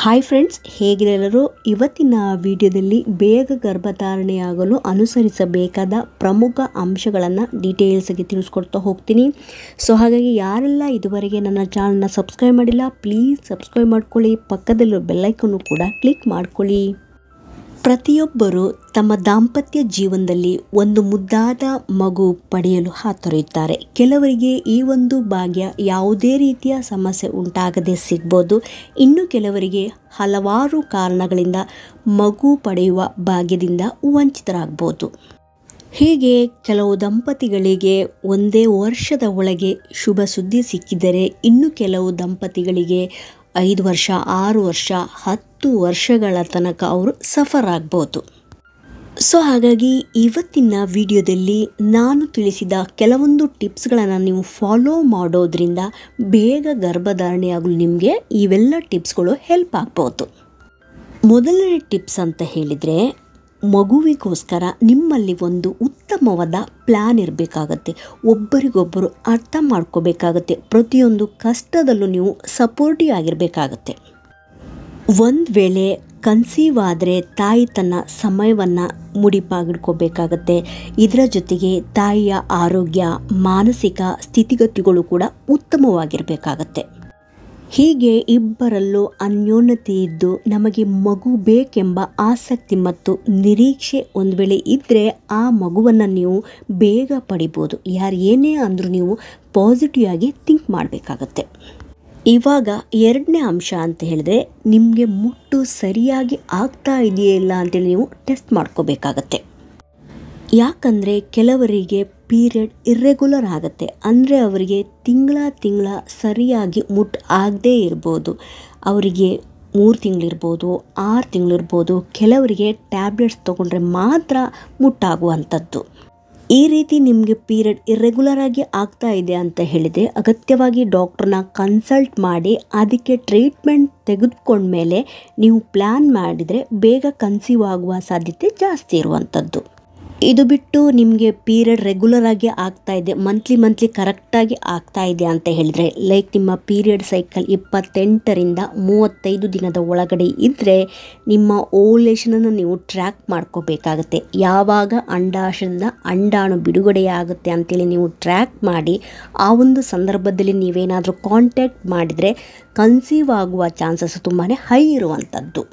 Hi friends, ಹೇಗಿರೆಲ್ಲರೂ ಇವತ್ತಿನ ವಿಡಿಯೋದಲ್ಲಿ ಬೇಗ ಗರ್ಭಧಾರಣೆಯಾಗಲು ಅನುಸರಿಸಬೇಕಾದ ಪ್ರಮುಖ ಅಂಶಗಳನ್ನು ಡೀಟೇಲ್ಸಾಗಿ ತಿಳಿಸ್ಕೊಡ್ತಾ ಹೋಗ್ತೀನಿ. ಸೊ ಹಾಗಾಗಿ ಯಾರೆಲ್ಲ ಇದುವರೆಗೆ ನನ್ನ ಚಾನಲ್ನ ಸಬ್ಸ್ಕ್ರೈಬ್ ಮಾಡಿಲ್ಲ, ಪ್ಲೀಸ್ ಸಬ್ಸ್ಕ್ರೈಬ್ ಮಾಡ್ಕೊಳ್ಳಿ. ಪಕ್ಕದಲ್ಲಿರೋ ಬೆಲ್ಲೈಕನ್ನು ಕೂಡ ಕ್ಲಿಕ್ ಮಾಡ್ಕೊಳ್ಳಿ. ಪ್ರತಿಯೊಬ್ಬರು ತಮ್ಮ ದಾಂಪತ್ಯ ಜೀವನದಲ್ಲಿ ಒಂದು ಮುದ್ದಾದ ಮಗು ಪಡೆಯಲು ಹಾತೊರೆಯುತ್ತಾರೆ. ಕೆಲವರಿಗೆ ಈ ಒಂದು ಭಾಗ್ಯ ಯಾವುದೇ ರೀತಿಯ ಸಮಸ್ಯೆ ಉಂಟಾಗದೆ ಸಿಗ್ಬೋದು. ಇನ್ನು ಕೆಲವರಿಗೆ ಹಲವಾರು ಕಾರಣಗಳಿಂದ ಮಗು ಪಡೆಯುವ ಭಾಗ್ಯದಿಂದ ವಂಚಿತರಾಗ್ಬೋದು. ಹೀಗೆ ಕೆಲವು ದಂಪತಿಗಳಿಗೆ ಒಂದೇ ವರ್ಷದ ಒಳಗೆ ಶುಭ ಸುದ್ದಿ ಸಿಕ್ಕಿದರೆ, ಇನ್ನು ಕೆಲವು ದಂಪತಿಗಳಿಗೆ 5 ವರ್ಷ, 6 ವರ್ಷ, 10 ವರ್ಷಗಳ ತನಕ ಅವರು ಸಫರ್ ಆಗ್ಬೋದು. ಸೊ ಹಾಗಾಗಿ ಇವತ್ತಿನ ವಿಡಿಯೋದಲ್ಲಿ ನಾನು ತಿಳಿಸಿದ ಕೆಲವೊಂದು ಟಿಪ್ಸ್ಗಳನ್ನು ನೀವು ಫಾಲೋ ಮಾಡೋದ್ರಿಂದ ಬೇಗ ಗರ್ಭಧಾರಣೆಯಾಗಲು ನಿಮಗೆ ಇವೆಲ್ಲ ಟಿಪ್ಸ್ಗಳು ಹೆಲ್ಪ್ ಆಗ್ಬೋದು. ಮೊದಲನೇ ಟಿಪ್ಸ್ ಅಂತ ಹೇಳಿದರೆ, ಮಗುವಿಗೋಸ್ಕರ ನಿಮ್ಮಲ್ಲಿ ಒಂದು ಉತ್ತಮವಾದ ಪ್ಲ್ಯಾನ್ ಇರಬೇಕಾಗತ್ತೆ. ಒಬ್ಬರಿಗೊಬ್ಬರು ಅರ್ಥ ಮಾಡ್ಕೋಬೇಕಾಗತ್ತೆ. ಪ್ರತಿಯೊಂದು ಕಷ್ಟದಲ್ಲೂ ನೀವು ಸಪೋರ್ಟಿವ್ ಆಗಿರಬೇಕಾಗತ್ತೆ. ಒಂದು ವೇಳೆ ಕನ್ಸೀವ್ ಆದರೆ ತಾಯಿ ತನ್ನ ಸಮಯವನ್ನು ಮುಡಿಪಾಗಿಡ್ಕೋಬೇಕಾಗತ್ತೆ. ಇದರ ಜೊತೆಗೆ ತಾಯಿಯ ಆರೋಗ್ಯ, ಮಾನಸಿಕ ಸ್ಥಿತಿಗತಿಗಳು ಕೂಡ ಉತ್ತಮವಾಗಿರಬೇಕಾಗತ್ತೆ. ಹೀಗೆ ಇಬ್ಬರಲ್ಲೂ ಅನ್ಯೋನ್ಯತೆ ಇದ್ದು ನಮಗೆ ಮಗು ಬೇಕೆಂಬ ಆಸಕ್ತಿ ಮತ್ತು ನಿರೀಕ್ಷೆ ಒಂದು ವೇಳೆ ಇದ್ದರೆ ಆ ಮಗುವನ್ನು ನೀವು ಬೇಗ ಪಡಿಬೋದು. ಯಾರು ಏನೇ ಅಂದರೂ ನೀವು ಪಾಸಿಟಿವ್ ಆಗಿ ಥಿಂಕ್ ಮಾಡಬೇಕಾಗತ್ತೆ. ಇವಾಗ ಎರಡನೇ ಅಂಶ ಅಂತ ಹೇಳಿದ್ರೆ, ನಿಮಗೆ ಮುಟ್ಟು ಸರಿಯಾಗಿ ಆಗ್ತಾ ಇದೆಯೇ ಇಲ್ಲ ಅಂತೇಳಿ ನೀವು ಟೆಸ್ಟ್ ಮಾಡ್ಕೋಬೇಕಾಗತ್ತೆ. ಯಾಕಂದರೆ ಕೆಲವರಿಗೆ ಪೀರಿಯಡ್ ಇರ್ರೆಗ್ಯುಲರ್ ಆಗುತ್ತೆ. ಅಂದರೆ ಅವರಿಗೆ ತಿಂಗಳ ಸರಿಯಾಗಿ ಮುಟ್ಟು ಆಗದೇ ಇರ್ಬೋದು. ಅವರಿಗೆ 3 ತಿಂಗಳಿರ್ಬೋದು, 6 ತಿಂಗಳಿರ್ಬೋದು. ಕೆಲವರಿಗೆ ಟ್ಯಾಬ್ಲೆಟ್ಸ್ ತೊಗೊಂಡ್ರೆ ಮಾತ್ರ ಮುಟ್ಟಾಗುವಂಥದ್ದು. ಈ ರೀತಿ ನಿಮಗೆ ಪೀರಿಯಡ್ ಇರ್ರೆಗ್ಯುಲರ್ ಆಗಿ ಆಗ್ತಾ ಇದೆ ಅಂತ ಹೇಳಿದರೆ, ಅಗತ್ಯವಾಗಿ ಡಾಕ್ಟ್ರನ್ನ ಕನ್ಸಲ್ಟ್ ಮಾಡಿ ಅದಕ್ಕೆ ಟ್ರೀಟ್ಮೆಂಟ್ ತೆಗೆದುಕೊಂಡ್ಮೇಲೆ ನೀವು ಪ್ಲ್ಯಾನ್ ಮಾಡಿದರೆ ಬೇಗ ಕನ್ಸೀವ್ ಆಗುವ ಸಾಧ್ಯತೆ ಜಾಸ್ತಿ ಇರುವಂಥದ್ದು. ಇದು ಬಿಟ್ಟು ನಿಮಗೆ ಪೀರಿಯಡ್ ರೆಗ್ಯುಲರ್ ಆಗಿ ಆಗ್ತಾ ಇದೆ, ಮಂತ್ಲಿ ಕರೆಕ್ಟಾಗಿ ಆಗ್ತಾ ಇದೆ ಅಂತ ಹೇಳಿದರೆ, ಲೈಕ್ ನಿಮ್ಮ ಪೀರಿಯಡ್ ಸೈಕಲ್ 28ರಿಂದ 35 ದಿನದ ಒಳಗಡೆ ಇದ್ದರೆ ನಿಮ್ಮ ಓವ್ಯುಲೇಷನನ್ನು ನೀವು ಟ್ರ್ಯಾಕ್ ಮಾಡ್ಕೋಬೇಕಾಗತ್ತೆ. ಯಾವಾಗ ಅಂಡಾಶಯದಿಂದ ಅಂಡಾಣು ಬಿಡುಗಡೆಯಾಗುತ್ತೆ ಅಂತೇಳಿ ನೀವು ಟ್ರ್ಯಾಕ್ ಮಾಡಿ ಆ ಒಂದು ಸಂದರ್ಭದಲ್ಲಿ ನೀವೇನಾದರೂ ಕಾಂಟ್ಯಾಕ್ಟ್ ಮಾಡಿದರೆ ಕನ್ಸೀವ್ ಆಗುವ ಚಾನ್ಸಸ್ ತುಂಬಾ ಹೈ ಇರುವಂಥದ್ದು.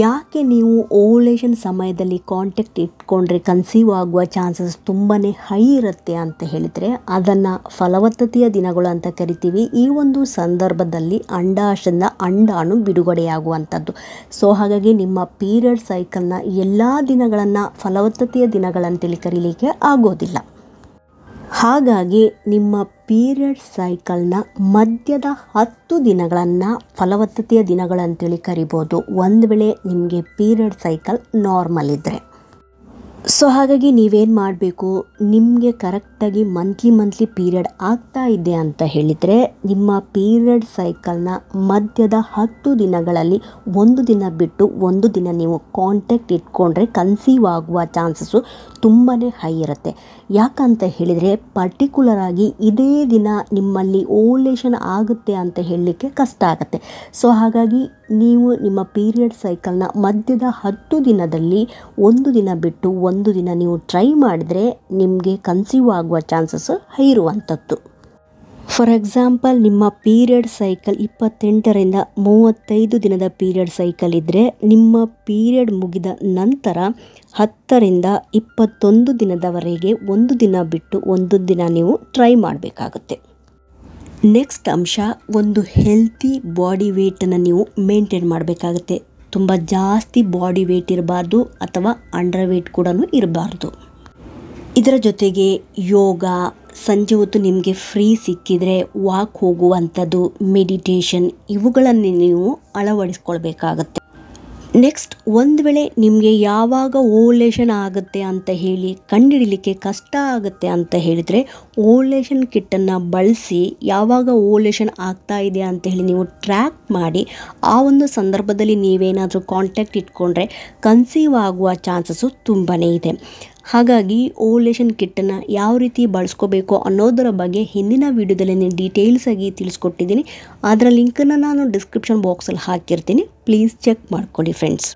ಯಾಕೆ ನೀವು ಓವ್ಯುಲೇಷನ್ ಸಮಯದಲ್ಲಿ ಕಾಂಟ್ಯಾಕ್ಟ್ ಇಟ್ಕೊಂಡ್ರೆ ಕನ್ಸೀವ್ ಆಗುವ ಚಾನ್ಸಸ್ ತುಂಬಾ ಹೈ ಇರುತ್ತೆ ಅಂತ ಹೇಳಿದರೆ, ಅದನ್ನು ಫಲವತ್ತತೆಯ ದಿನಗಳು ಅಂತ ಕರಿತೀವಿ. ಈ ಒಂದು ಸಂದರ್ಭದಲ್ಲಿ ಅಂಡಾಶಯದಿಂದ ಅಂಡಾಣು ಬಿಡುಗಡೆಯಾಗುವಂಥದ್ದು. ಸೊ ಹಾಗಾಗಿ ನಿಮ್ಮ ಪೀರಿಯಡ್ ಸೈಕಲ್ನ ಎಲ್ಲ ದಿನಗಳನ್ನು ಫಲವತ್ತತೆಯ ದಿನಗಳಂತೇಳಿ ಕರೀಲಿಕ್ಕೆ ಆಗೋದಿಲ್ಲ. ಹಾಗಾಗಿ ನಿಮ್ಮ ಪೀರಿಯಡ್ ಸೈಕಲ್ನ ಮಧ್ಯದ 10 ದಿನಗಳನ್ನು ಫಲವತ್ತತೆಯ ದಿನಗಳಂತೇಳಿ ಕರಿಬೋದು, ಒಂದು ವೇಳೆ ನಿಮಗೆ ಪೀರಿಯಡ್ ಸೈಕಲ್ ನಾರ್ಮಲ್ ಇದ್ದರೆ. ಸೊ ಹಾಗಾಗಿ ನೀವೇನು ಮಾಡಬೇಕು, ನಿಮಗೆ ಕರೆಕ್ಟಾಗಿ ಮಂತ್ಲಿ ಪೀರಿಯಡ್ ಆಗ್ತಾ ಇದೆ ಅಂತ ಹೇಳಿದರೆ, ನಿಮ್ಮ ಪೀರಿಯಡ್ ಸೈಕಲ್ನ ಮಧ್ಯದ 10 ದಿನಗಳಲ್ಲಿ 1 ದಿನ ಬಿಟ್ಟು 1 ದಿನ ನೀವು ಕಾಂಟ್ಯಾಕ್ಟ್ ಇಟ್ಕೊಂಡ್ರೆ ಕನ್ಸೀವ್ ಆಗುವ ಚಾನ್ಸಸ್ಸು ತುಂಬಾ ಹೈ ಇರುತ್ತೆ. ಯಾಕಂತ ಹೇಳಿದರೆ, ಪರ್ಟಿಕ್ಯುಲರ್ ಆಗಿ ಇದೇ ದಿನ ನಿಮ್ಮಲ್ಲಿ ಓವ್ಯುಲೇಷನ್ ಆಗುತ್ತೆ ಅಂತ ಹೇಳಲಿಕ್ಕೆ ಕಷ್ಟ ಆಗುತ್ತೆ. ಸೊ ಹಾಗಾಗಿ ನೀವು ನಿಮ್ಮ ಪೀರಿಯಡ್ ಸೈಕಲ್ನ ಮಧ್ಯದ 10 ದಿನದಲ್ಲಿ 1 ದಿನ ಬಿಟ್ಟು 1 ದಿನ ನೀವು ಟ್ರೈ ಮಾಡಿದರೆ ನಿಮಗೆ ಕನ್ಸೀವ್ ಆಗುವ ಚಾನ್ಸಸ್ ಹೈ ಇರುವಂಥದ್ದು. ಫಾರ್ ಎಕ್ಸಾಂಪಲ್, ನಿಮ್ಮ ಪೀರಿಯಡ್ ಸೈಕಲ್ 28ರಿಂದ 35 ದಿನದ ಪೀರಿಯಡ್ ಸೈಕಲ್ ಇದ್ದರೆ, ನಿಮ್ಮ ಪೀರಿಯಡ್ ಮುಗಿದ ನಂತರ 10ರಿಂದ 21 ದಿನದವರೆಗೆ 1 ದಿನ ಬಿಟ್ಟು 1 ದಿನ ನೀವು ಟ್ರೈ ಮಾಡಬೇಕಾಗುತ್ತೆ. ನೆಕ್ಸ್ಟ್ ಅಂಶ, ಒಂದು ಹೆಲ್ತಿ ಬಾಡಿ ವೇಟನ್ನು ನೀವು ಮೇಂಟೈನ್ ಮಾಡಬೇಕಾಗುತ್ತೆ. ತುಂಬ ಜಾಸ್ತಿ ಬಾಡಿ ವೇಟ್ ಇರಬಾರ್ದು ಅಥವಾ ಅಂಡರ್ ವೇಟ್ ಕೂಡ ಇರಬಾರ್ದು. ಇದರ ಜೊತೆಗೆ ಯೋಗ, ಸಂಜೆ ಹೊತ್ತು ನಿಮಗೆ ಫ್ರೀ ಸಿಕ್ಕಿದರೆ ವಾಕ್ ಹೋಗುವಂಥದ್ದು, ಮೆಡಿಟೇಷನ್, ಇವುಗಳನ್ನು ನೀವು ಅಳವಡಿಸ್ಕೊಳ್ಬೇಕಾಗತ್ತೆ. ನೆಕ್ಸ್ಟ್, ಒಂದು ವೇಳೆ ನಿಮಗೆ ಯಾವಾಗ ಓವ್ಯುಲೇಷನ್ ಆಗುತ್ತೆ ಅಂತ ಹೇಳಿ ಕಂಡುಹಿಡಲಿಕ್ಕೆ ಕಷ್ಟ ಆಗುತ್ತೆ ಅಂತ ಹೇಳಿದರೆ, ಓವ್ಯುಲೇಷನ್ ಕಿಟ್ಟನ್ನು ಬಳಸಿ ಯಾವಾಗ ಓವ್ಯುಲೇಷನ್ ಆಗ್ತಾ ಇದೆ ಅಂತ ಹೇಳಿ ನೀವು ಟ್ರ್ಯಾಕ್ ಮಾಡಿ ಆ ಒಂದು ಸಂದರ್ಭದಲ್ಲಿ ನೀವೇನಾದರೂ ಕಾಂಟ್ಯಾಕ್ಟ್ ಇಟ್ಕೊಂಡ್ರೆ ಕನ್ಸೀವ್ ಆಗುವ ಚಾನ್ಸಸ್ಸು ತುಂಬಾ ಇದೆ. ಹಾಗಾಗಿ ಓವಲೇಷನ್ ಕಿಟ್ಟನ್ನು ಯಾವ ರೀತಿ ಬಳಸ್ಕೋಬೇಕು ಅನ್ನೋದರ ಬಗ್ಗೆ ಹಿಂದಿನ ವಿಡಿಯೋದಲ್ಲಿ ನಾನು ಡೀಟೇಲ್ಸ್ ಆಗಿ ತಿಳಿಸ್ಕೊಟ್ಟಿದ್ದೀನಿ. ಅದರ ಲಿಂಕನ್ನು ನಾನು ಡಿಸ್ಕ್ರಿಪ್ಷನ್ ಬಾಕ್ಸಲ್ಲಿ ಹಾಕಿರ್ತೀನಿ, ಪ್ಲೀಸ್ ಚೆಕ್ ಮಾಡ್ಕೊಳ್ಳಿ friends.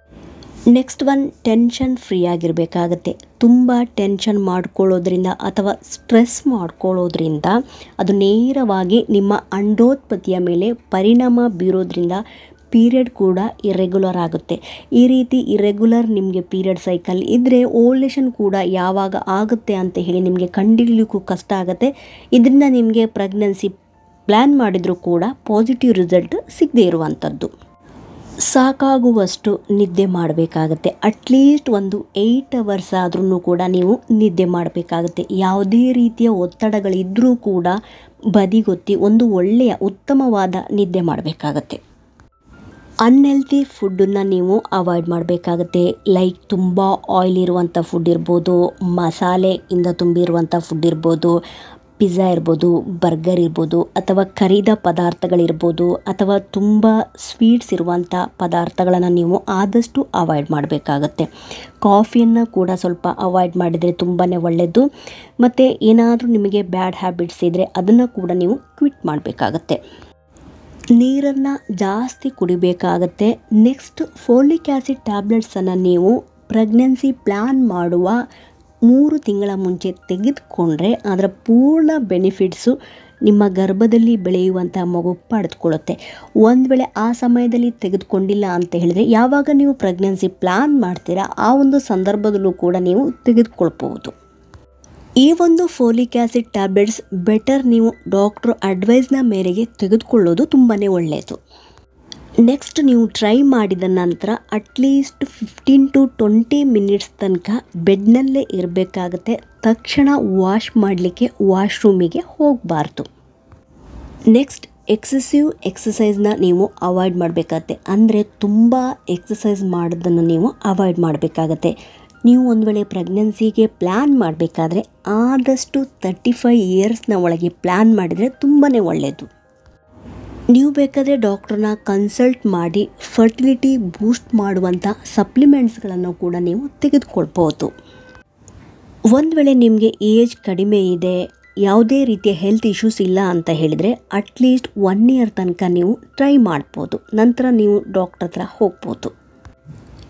Next one, tension free ಆಗಿರಬೇಕಾಗತ್ತೆ. ತುಂಬ ಟೆನ್ಷನ್ ಮಾಡ್ಕೊಳ್ಳೋದ್ರಿಂದ ಅಥವಾ ಸ್ಟ್ರೆಸ್ ಮಾಡ್ಕೊಳ್ಳೋದ್ರಿಂದ ಅದು ನೇರವಾಗಿ ನಿಮ್ಮ ಅಂಡೋತ್ಪತ್ತಿಯ ಮೇಲೆ ಪರಿಣಾಮ ಬೀರೋದ್ರಿಂದ ಪೀರಿಯಡ್ ಕೂಡ ಇರ್ರೆಗ್ಯುಲರ್ ಆಗುತ್ತೆ. ಈ ರೀತಿ ಇರ್ರೆಗ್ಯುಲರ್ ನಿಮಗೆ ಪೀರಿಯಡ್ ಸೈಕಲ್ ಇದ್ದರೆ ಓವಲೇಷನ್ ಕೂಡ ಯಾವಾಗ ಆಗುತ್ತೆ ಅಂತ ಹೇಳಿ ನಿಮಗೆ ಕಂಡುಹಿಡಿಯಲಿಕ್ಕೂ ಕಷ್ಟ ಆಗುತ್ತೆ. ಇದರಿಂದ ನಿಮಗೆ ಪ್ರೆಗ್ನೆನ್ಸಿ ಪ್ಲ್ಯಾನ್ ಮಾಡಿದರೂ ಕೂಡ ಪಾಸಿಟಿವ್ ರಿಸಲ್ಟ್ ಸಿಗದೇ ಇರುವಂಥದ್ದು. ಸಾಕಾಗುವಷ್ಟು ನಿದ್ದೆ ಮಾಡಬೇಕಾಗತ್ತೆ. ಅಟ್ಲೀಸ್ಟ್ ಒಂದು 8 ಅವರ್ಸ್ ಆದ್ರೂ ಕೂಡ ನೀವು ನಿದ್ದೆ ಮಾಡಬೇಕಾಗತ್ತೆ. ಯಾವುದೇ ರೀತಿಯ ಒತ್ತಡಗಳಿದ್ದರೂ ಕೂಡ ಬದಿಗೊತ್ತಿ ಒಂದು ಒಳ್ಳೆಯ ಉತ್ತಮವಾದ ನಿದ್ದೆ ಮಾಡಬೇಕಾಗತ್ತೆ. ಅನ್ಹೆಲ್ತಿ ಫುಡ್ಡನ್ನು ನೀವು ಅವಾಯ್ಡ್ ಮಾಡಬೇಕಾಗತ್ತೆ. ಲೈಕ್ ತುಂಬ ಆಯಿಲ್ ಇರುವಂಥ ಫುಡ್ ಇರ್ಬೋದು, ಮಸಾಲೆಯಿಂದ ತುಂಬಿರುವಂಥ ಫುಡ್ ಇರ್ಬೋದು, ಪಿಜ್ಜಾ ಇರ್ಬೋದು, ಬರ್ಗರ್ ಇರ್ಬೋದು, ಅಥವಾ ಕರಿದ ಪದಾರ್ಥಗಳಿರ್ಬೋದು, ಅಥವಾ ತುಂಬ ಸ್ವೀಟ್ಸ್ ಇರುವಂಥ ಪದಾರ್ಥಗಳನ್ನು ನೀವು ಆದಷ್ಟು ಅವಾಯ್ಡ್ ಮಾಡಬೇಕಾಗತ್ತೆ. ಕಾಫಿಯನ್ನು ಕೂಡ ಸ್ವಲ್ಪ ಅವಾಯ್ಡ್ ಮಾಡಿದರೆ ತುಂಬಾ ಒಳ್ಳೆಯದು. ಮತ್ತು ಏನಾದರೂ ನಿಮಗೆ ಬ್ಯಾಡ್ ಹ್ಯಾಬಿಟ್ಸ್ ಇದ್ದರೆ ಅದನ್ನು ಕೂಡ ನೀವು ಕ್ವಿಟ್ ಮಾಡಬೇಕಾಗತ್ತೆ. ನೀರನ್ನು ಜಾಸ್ತಿ ಕುಡಿಬೇಕಾಗತ್ತೆ. ನೆಕ್ಸ್ಟ್, ಫೋಲಿಕ್ ಆ್ಯಸಿಡ್ ಟ್ಯಾಬ್ಲೆಟ್ಸನ್ನು ನೀವು ಪ್ರೆಗ್ನೆನ್ಸಿ ಪ್ಲ್ಯಾನ್ ಮಾಡುವ 3 ತಿಂಗಳ ಮುಂಚೆ ತೆಗೆದುಕೊಂಡ್ರೆ ಅದರ ಪೂರ್ಣ ಬೆನಿಫಿಟ್ಸು ನಿಮ್ಮ ಗರ್ಭದಲ್ಲಿ ಬೆಳೆಯುವಂಥ ಮಗು ಪಡೆದುಕೊಳ್ಳುತ್ತೆ. ಒಂದು ವೇಳೆ ಆ ಸಮಯದಲ್ಲಿ ತೆಗೆದುಕೊಂಡಿಲ್ಲ ಅಂತ ಹೇಳಿದರೆ ಯಾವಾಗ ನೀವು ಪ್ರೆಗ್ನೆನ್ಸಿ ಪ್ಲ್ಯಾನ್ ಮಾಡ್ತೀರಾ ಆ ಒಂದು ಸಂದರ್ಭದಲ್ಲೂ ಕೂಡ ನೀವು ತೆಗೆದುಕೊಳ್ಬೋದು. ಈ ಒಂದು ಫೋಲಿಕ್ ಆ್ಯಸಿಡ್ ಟ್ಯಾಬ್ಲೆಟ್ಸ್ ಬೆಟರ್ ನೀವು ಡಾಕ್ಟ್ರ್ ಅಡ್ವೈಸ್ನ ಮೇರೆಗೆ ತೆಗೆದುಕೊಳ್ಳೋದು ತುಂಬಾ ಒಳ್ಳೆಯದು. ನೆಕ್ಸ್ಟ್, ನೀವು ಟ್ರೈ ಮಾಡಿದ ನಂತರ ಅಟ್ಲೀಸ್ಟ್ 15 to 20 ಮಿನಿಟ್ಸ್ ತನಕ ಬೆಡ್ನಲ್ಲೇ ಇರಬೇಕಾಗತ್ತೆ. ತಕ್ಷಣ ವಾಶ್ ಮಾಡಲಿಕ್ಕೆ ವಾಶ್ರೂಮಿಗೆ ಹೋಗಬಾರ್ದು. ನೆಕ್ಸ್ಟ್, ಎಕ್ಸೆಸಿವ್ ಎಕ್ಸಸೈಸ್ನ ನೀವು ಅವಾಯ್ಡ್ ಮಾಡಬೇಕಾಗತ್ತೆ. ಅಂದರೆ ತುಂಬ ಎಕ್ಸಸೈಸ್ ಮಾಡೋದನ್ನು ನೀವು ಅವಾಯ್ಡ್ ಮಾಡಬೇಕಾಗತ್ತೆ. ನೀವು ಒಂದು ವೇಳೆ ಪ್ರೆಗ್ನೆನ್ಸಿಗೆ ಪ್ಲ್ಯಾನ್ ಮಾಡಬೇಕಾದ್ರೆ ಆದಷ್ಟು 35 ಇಯರ್ಸ್ನ ಒಳಗೆ ಪ್ಲ್ಯಾನ್ ಮಾಡಿದರೆ ತುಂಬಾ ಒಳ್ಳೆಯದು. ನೀವು ಬೇಕಾದರೆ ಡಾಕ್ಟ್ರನ್ನ ಕನ್ಸಲ್ಟ್ ಮಾಡಿ ಫರ್ಟಿಲಿಟಿ ಬೂಸ್ಟ್ ಮಾಡುವಂಥ ಸಪ್ಲಿಮೆಂಟ್ಸ್ಗಳನ್ನು ಕೂಡ ನೀವು ತೆಗೆದುಕೊಳ್ಬೋದು. ಒಂದು ವೇಳೆ ನಿಮಗೆ ಏಜ್ ಕಡಿಮೆ ಇದೆ, ಯಾವುದೇ ರೀತಿಯ ಹೆಲ್ತ್ ಇಶ್ಯೂಸ್ ಇಲ್ಲ ಅಂತ ಹೇಳಿದರೆ ಅಟ್ಲೀಸ್ಟ್ 1 ಇಯರ್ ತನಕ ನೀವು ಟ್ರೈ ಮಾಡ್ಬೋದು. ನಂತರ ನೀವು ಡಾಕ್ಟರ್ ಹತ್ರ ಹೋಗ್ಬೋದು.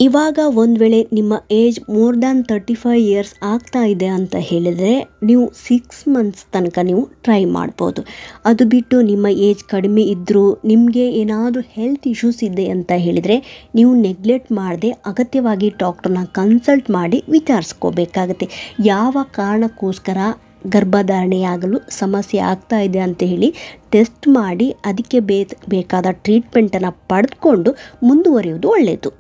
ಇವಾಗ ಒಂದು ವೇಳೆ ನಿಮ್ಮ ಏಜ್ ಮೋರ್ ದ್ಯಾನ್ 35 ಇಯರ್ಸ್ ಆಗ್ತಾ ಇದೆ ಅಂತ ಹೇಳಿದರೆ ನೀವು 6 ಮಂತ್ಸ್ ತನಕ ನೀವು ಟ್ರೈ ಮಾಡ್ಬೋದು. ಅದು ಬಿಟ್ಟು ನಿಮ್ಮ ಏಜ್ ಕಡಿಮೆ ಇದ್ದರೂ ನಿಮಗೆ ಏನಾದರೂ ಹೆಲ್ತ್ ಇಶ್ಯೂಸ್ ಇದೆ ಅಂತ ಹೇಳಿದರೆ ನೀವು ನೆಗ್ಲೆಕ್ಟ್ ಮಾಡದೆ ಅಗತ್ಯವಾಗಿ ಡಾಕ್ಟ್ರನ್ನ ಕನ್ಸಲ್ಟ್ ಮಾಡಿ ವಿಚಾರಿಸ್ಕೋಬೇಕಾಗತ್ತೆ. ಯಾವ ಕಾರಣಕ್ಕೋಸ್ಕರ ಗರ್ಭಧಾರಣೆಯಾಗಲು ಸಮಸ್ಯೆ ಆಗ್ತಾ ಇದೆ ಅಂತ ಹೇಳಿ ಟೆಸ್ಟ್ ಮಾಡಿ ಅದಕ್ಕೆ ಬೇಕಾದ ಟ್ರೀಟ್ಮೆಂಟನ್ನು ಪಡೆದುಕೊಂಡು ಮುಂದುವರಿಯೋದು ಒಳ್ಳೆಯದು.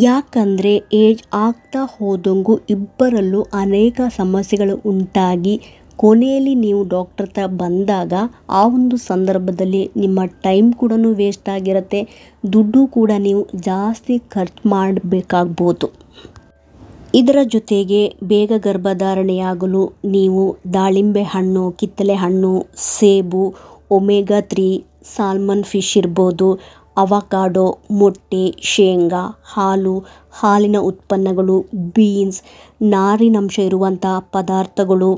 ಯಾಕಂದರೆ ಏಜ್ ಆಗ್ತಾ ಹೋದಂಗೂ ಇಬ್ಬರಲ್ಲೂ ಅನೇಕ ಸಮಸ್ಯೆಗಳು ಉಂಟಾಗಿ ಕೊನೆಯಲ್ಲಿ ನೀವು ಡಾಕ್ಟರ್ ಹತ್ರ ಬಂದಾಗ ಆ ಒಂದು ಸಂದರ್ಭದಲ್ಲಿ ನಿಮ್ಮ ಟೈಮ್ ಕೂಡ ವೇಸ್ಟ್ ಆಗಿರುತ್ತೆ, ದುಡ್ಡು ಕೂಡ ನೀವು ಜಾಸ್ತಿ ಖರ್ಚು ಮಾಡಬೇಕಾಗ್ಬೋದು. ಇದರ ಜೊತೆಗೆ ಬೇಗ ಗರ್ಭಧಾರಣೆಯಾಗಲು ನೀವು ದಾಳಿಂಬೆ ಹಣ್ಣು, ಕಿತ್ತಳೆ ಹಣ್ಣು, ಸೇಬು, ಒಮೆಗಾ 3, ಸಾಲ್ಮನ್ ಫಿಶ್ ಇರ್ಬೋದು, ಅವಕಾಡೋ, ಮೊಟ್ಟೆ, ಶೇಂಗಾ, ಹಾಲು, ಹಾಲಿನ ಉತ್ಪನ್ನಗಳು, ಬೀನ್ಸ್, ನಾರಿನಂಶ ಇರುವಂಥ ಪದಾರ್ಥಗಳು,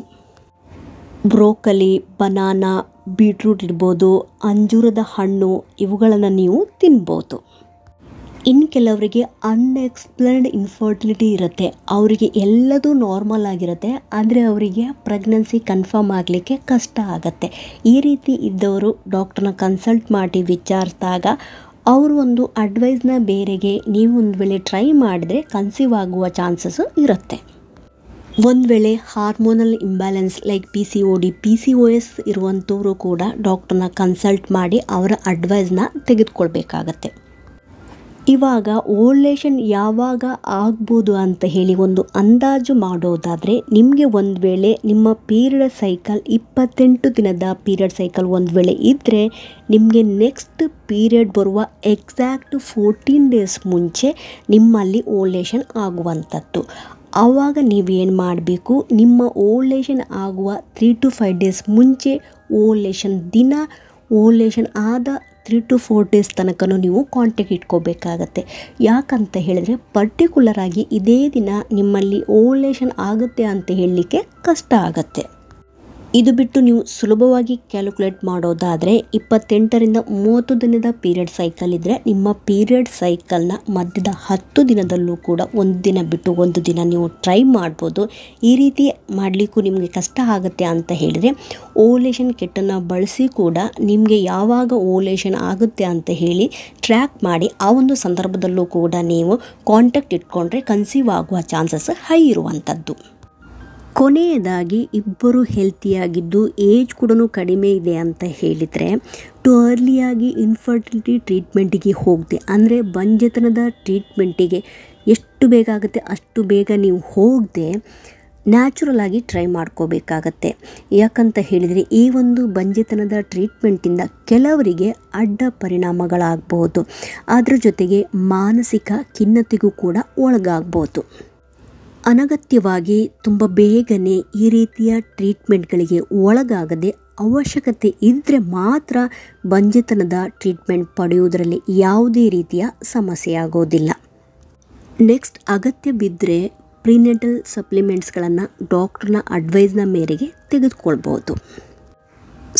ಬ್ರೋಕಲಿ, ಬನಾನಾ, ಬೀಟ್ರೂಟ್ ಇರ್ಬೋದು, ಅಂಜೂರದ ಹಣ್ಣು ಇವುಗಳನ್ನು ನೀವು ತಿನ್ಬೋದು. ಇನ್ನು ಕೆಲವರಿಗೆ ಅನ್ಎಕ್ಸ್ಪ್ಲೇನ್ಡ್ ಇನ್ಫರ್ಟಿಲಿಟಿ ಇರುತ್ತೆ, ಅವರಿಗೆ ಎಲ್ಲದೂ ನಾರ್ಮಲ್ ಆಗಿರುತ್ತೆ, ಆದರೆ ಅವರಿಗೆ ಪ್ರೆಗ್ನೆನ್ಸಿ ಕನ್ಫರ್ಮ್ ಆಗಲಿಕ್ಕೆ ಕಷ್ಟ ಆಗುತ್ತೆ. ಈ ರೀತಿ ಇದ್ದವರು ಡಾಕ್ಟ್ರನ್ನ ಕನ್ಸಲ್ಟ್ ಮಾಡಿ ವಿಚಾರಿಸಿದಾಗ ಅವರು ಒಂದು ಅಡ್ವೈಸ್ನ ಬೇರೆಗೆ ನೀವು ಒಂದು ವೇಳೆ ಟ್ರೈ ಮಾಡಿದರೆ ಕನ್ಸೀವ್ ಆಗುವ ಚಾನ್ಸಸ್ಸು ಇರುತ್ತೆ. ಒಂದು ವೇಳೆ hormonal imbalance like PCOD, PCOS ಇರುವಂಥವರು ಕೂಡ ಡಾಕ್ಟ್ರನ್ನ ಕನ್ಸಲ್ಟ್ ಮಾಡಿ ಅವರ ಅಡ್ವೈಸ್ನ ತೆಗೆದುಕೊಳ್ಬೇಕಾಗತ್ತೆ. ಇವಾಗ ಓವಲೇಷನ್ ಯಾವಾಗ ಆಗ್ಬೋದು ಅಂತ ಹೇಳಿ ಒಂದು ಅಂದಾಜು ಮಾಡೋದಾದರೆ ನಿಮಗೆ ಒಂದು ವೇಳೆ ನಿಮ್ಮ ಪೀರಿಯಡ್ ಸೈಕಲ್ 28 ದಿನದ ಪೀರಿಯಡ್ ಸೈಕಲ್ ಒಂದು ವೇಳೆ ಇದ್ದರೆ ನಿಮಗೆ ನೆಕ್ಸ್ಟ್ ಪೀರಿಯಡ್ ಬರುವ ಎಕ್ಸಾಕ್ಟ್ 14 ಡೇಸ್ ಮುಂಚೆ ನಿಮ್ಮಲ್ಲಿ ಓವಲೇಷನ್ ಆಗುವಂಥದ್ದು. ಆವಾಗ ನೀವೇನು ಮಾಡಬೇಕು, ನಿಮ್ಮ ಓವಲೇಷನ್ ಆಗುವ 3 to 5 ಡೇಸ್ ಮುಂಚೆ ಓವಲೇಷನ್ ದಿನ, ಓವಲೇಷನ್ ಆದ 3 to 4 ಡೇಸ್ ತನಕ ನೀವು ಕಾಂಟ್ಯಾಕ್ಟ್ ಇಟ್ಕೋಬೇಕಾಗತ್ತೆ. ಯಾಕಂತ ಹೇಳಿದರೆ ಪರ್ಟಿಕ್ಯುಲರ್ ಆಗಿ ಇದೇ ದಿನ ನಿಮ್ಮಲ್ಲಿ ಓವ್ಯುಲೇಷನ್ ಆಗುತ್ತೆ ಅಂತ ಹೇಳಲಿಕ್ಕೆ ಕಷ್ಟ ಆಗುತ್ತೆ. ಇದು ಬಿಟ್ಟು ನೀವು ಸುಲಭವಾಗಿ ಕ್ಯಾಲ್ಕುಲೇಟ್ ಮಾಡೋದಾದರೆ 28ರಿಂದ 30 ದಿನದ ಪೀರಿಯಡ್ ಸೈಕಲ್ ಇದ್ದರೆ ನಿಮ್ಮ ಪೀರಿಯಡ್ ಸೈಕಲ್ನ ಮಧ್ಯದ 10 ದಿನದಲ್ಲೂ ಕೂಡ ಒಂದು ದಿನ ಬಿಟ್ಟು ಒಂದು ದಿನ ನೀವು ಟ್ರೈ ಮಾಡ್ಬೋದು. ಈ ರೀತಿ ಮಾಡಲಿಕ್ಕೂ ನಿಮಗೆ ಕಷ್ಟ ಆಗುತ್ತೆ ಅಂತ ಹೇಳಿದರೆ ಓವ್ಯುಲೇಷನ್ ಕಿಟ್ಟನ್ನು ಬಳಸಿ ಕೂಡ ನಿಮಗೆ ಯಾವಾಗ ಓವ್ಯುಲೇಷನ್ ಆಗುತ್ತೆ ಅಂತ ಹೇಳಿ ಟ್ರ್ಯಾಕ್ ಮಾಡಿ ಆ ಒಂದು ಸಂದರ್ಭದಲ್ಲೂ ಕೂಡ ನೀವು ಕಾಂಟ್ಯಾಕ್ಟ್ ಇಟ್ಕೊಂಡ್ರೆ ಕನ್ಸೀವ್ ಆಗುವ ಚಾನ್ಸಸ್ ಹೈ ಇರುವಂಥದ್ದು. ಕೊನೆಯದಾಗಿ ಇಬ್ಬರು ಹೆಲ್ತಿಯಾಗಿದ್ದು ಏಜ್ ಕೂಡ ಕಡಿಮೆ ಇದೆ ಅಂತ ಹೇಳಿದರೆ ಟು ಅರ್ಲಿಯಾಗಿ ಇನ್ಫರ್ಟಿಲಿಟಿ ಟ್ರೀಟ್ಮೆಂಟಿಗೆ ಹೋಗದೆ ಅಂದರೆ ಬಂಜೆತನದ ಟ್ರೀಟ್ಮೆಂಟಿಗೆ ಎಷ್ಟು ಬೇಗ ಆಗುತ್ತೆ ಅಷ್ಟು ಬೇಗ ನೀವು ಹೋಗದೆ ನ್ಯಾಚುರಲ್ ಆಗಿ ಟ್ರೈ ಮಾಡ್ಕೋಬೇಕಾಗತ್ತೆ. ಯಾಕಂತ ಹೇಳಿದರೆ ಈ ಒಂದು ಬಂಜೆತನದ ಟ್ರೀಟ್ಮೆಂಟಿಂದ ಕೆಲವರಿಗೆ ಅಡ್ಡ ಪರಿಣಾಮಗಳಾಗ್ಬೋದು, ಅದರ ಜೊತೆಗೆ ಮಾನಸಿಕ ಖಿನ್ನತೆಗೂ ಕೂಡ ಒಳಗಾಗ್ಬೋದು. ಅನಗತ್ಯವಾಗಿ ತುಂಬ ಬೇಗನೆ ಈ ರೀತಿಯ ಟ್ರೀಟ್ಮೆಂಟ್ಗಳಿಗೆ ಒಳಗಾಗದೆ ಅವಶ್ಯಕತೆ ಇದ್ದರೆ ಮಾತ್ರ ಬಂಜೆತನದ ಟ್ರೀಟ್ಮೆಂಟ್ ಪಡೆಯುವುದರಲ್ಲಿ ಯಾವುದೇ ರೀತಿಯ ಸಮಸ್ಯೆ ಆಗೋದಿಲ್ಲ. ನೆಕ್ಸ್ಟ್ ಅಗತ್ಯ ಬಿದ್ದರೆ ಪ್ರಿನೆಟಲ್ ಸಪ್ಲಿಮೆಂಟ್ಸ್ಗಳನ್ನು ಡಾಕ್ಟ್ರನ ಅಡ್ವೈಸ್ನ ಮೇರೆಗೆ ತೆಗೆದುಕೊಳ್ಬೋದು.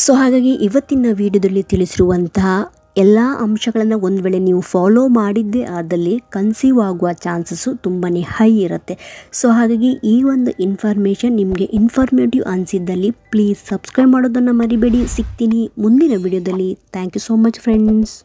ಸೊ ಹಾಗಾಗಿ ಇವತ್ತಿನ ವಿಡಿಯೋದಲ್ಲಿ ತಿಳಿಸಿರುವಂತಹ ಎಲ್ಲ ಅಂಶಗಳನ್ನು ಒಂದು ವೇಳೆ ನೀವು ಫಾಲೋ ಮಾಡಿದ್ದೇ ಆದಲ್ಲಿ ಕನ್ಸೀವ್ ಆಗುವ ಚಾನ್ಸಸ್ಸು ತುಂಬಾ ಹೈ ಇರುತ್ತೆ. ಸೊ ಹಾಗಾಗಿ ಈ ಒಂದು ಇನ್ಫಾರ್ಮೇಷನ್ ನಿಮಗೆ ಇನ್ಫಾರ್ಮೇಟಿವ್ ಅನಿಸಿದ್ದಲ್ಲಿ ಪ್ಲೀಸ್ ಸಬ್ಸ್ಕ್ರೈಬ್ ಮಾಡೋದನ್ನು ಮರಿಬೇಡಿ. ಸಿಗ್ತೀನಿ ಮುಂದಿನ ವಿಡಿಯೋದಲ್ಲಿ. Thank you so much friends.